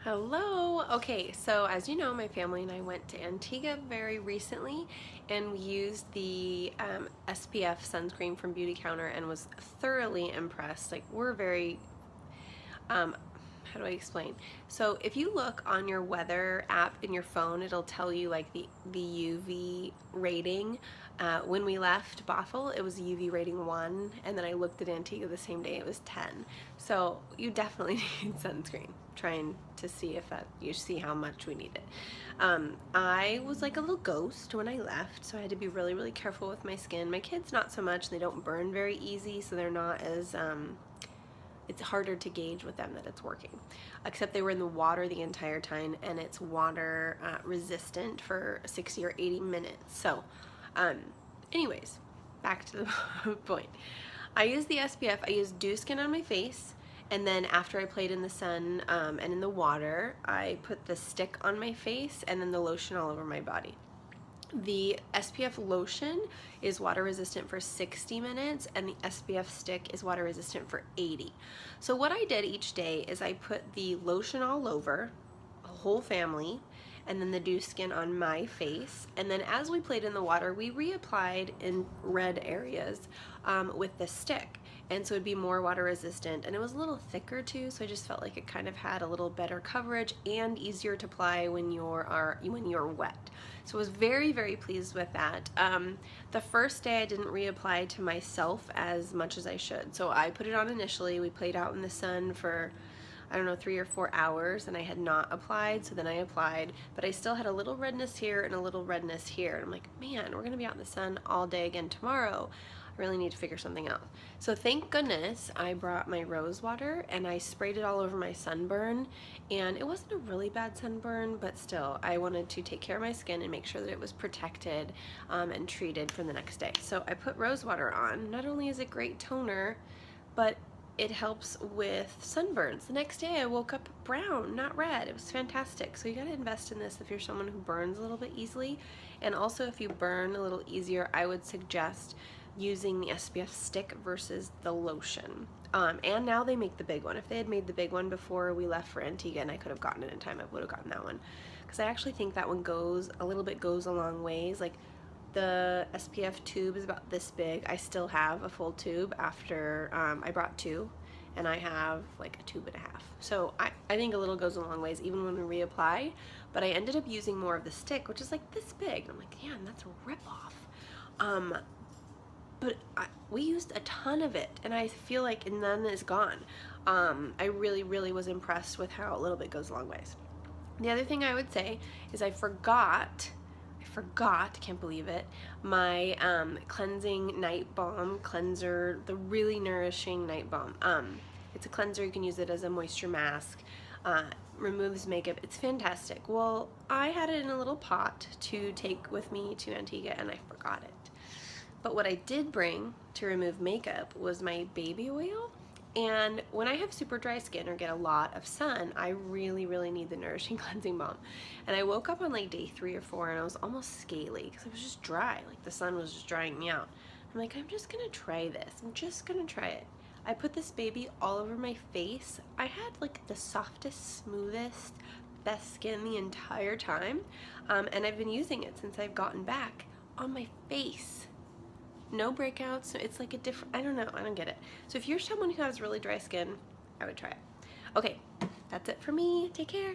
Hello. Okay, so as you know, my family and I went to Antigua very recently, and we used the SPF sunscreen from Beauty Counter and was thoroughly impressed. Like, we're very how do I explain? So if you look on your weather app in your phone, it'll tell you like the UV rating. When we left Bothell, it was UV rating 1, and then I looked at Antigua the same day, it was 10. So you definitely need sunscreen. Trying to see if you see how much we need it. I was like a little ghost when I left, so I had to be really, really careful with my skin. My kids not so much. They don't burn very easy, so they're not as it's harder to gauge with them that it's working. Except they were in the water the entire time, and it's water resistant for 60 or 80 minutes. So anyways, back to the point. I use the SPF. I use Dew Skin on my face, and then after I played in the sun and in the water, I put the stick on my face and then the lotion all over my body. The SPF lotion is water resistant for 60 minutes, and the SPF stick is water resistant for 80. So what I did each day is I put the lotion all over, a whole family, and then the Dew Skin on my face. And then as we played in the water, we reapplied in red areas with the stick. And so it'd be more water resistant, and it was a little thicker too, so I just felt like it kind of had a little better coverage and easier to apply when you're wet. So I was very, very pleased with that. The first day I didn't reapply to myself as much as I should. So I put it on initially. We played out in the sun for, I don't know, 3 or 4 hours, and I had not applied, so then I applied, but I still had a little redness here and a little redness here. And I'm like, man, we're gonna be out in the sun all day again tomorrow. I really need to figure something out. So thank goodness I brought my rose water and I sprayed it all over my sunburn, and it wasn't a really bad sunburn, but still I wanted to take care of my skin and make sure that it was protected and treated for the next day. So I put rose water on. Not only is it great toner, but it helps with sunburns. The next day I woke up brown, not red. It was fantastic. So you gotta invest in this if you're someone who burns a little bit easily. And also if you burn a little easier, I would suggest using the SPF stick versus the lotion. And now they make the big one. If they had made the big one before we left for Antigua and I could have gotten it in time, I would have gotten that one. Because I actually think that one goes a long ways. Like, the SPF tube is about this big. I still have a full tube after I brought 2, and I have like a tube and a half. So I think a little goes a long ways even when we reapply, but I ended up using more of the stick, which is like this big. I'm like, damn, that's a ripoff. But we used a ton of it, and I feel like none is gone. I really, really was impressed with how a little bit goes a long ways. The other thing I would say is I forgot, can't believe it, my cleansing night balm cleanser, the really nourishing night balm. It's a cleanser. You can use it as a moisture mask, removes makeup. It's fantastic. Well, I had it in a little pot to take with me to Antigua, and I forgot it. But what I did bring to remove makeup was my baby oil. And when I have super dry skin or get a lot of sun, I really, really need the nourishing cleansing balm. And I woke up on like day 3 or 4 and I was almost scaly because I was just dry. Like, the sun was just drying me out. I'm like, I'm just gonna try this. I'm just gonna try it. I put this baby all over my face. I had like the softest, smoothest, best skin the entire time. And I've been using it since I've gotten back on my face. No breakouts. It's like a different, I don't know, I don't get it. So if you're someone who has really dry skin, I would try it. Okay, that's it for me. Take care.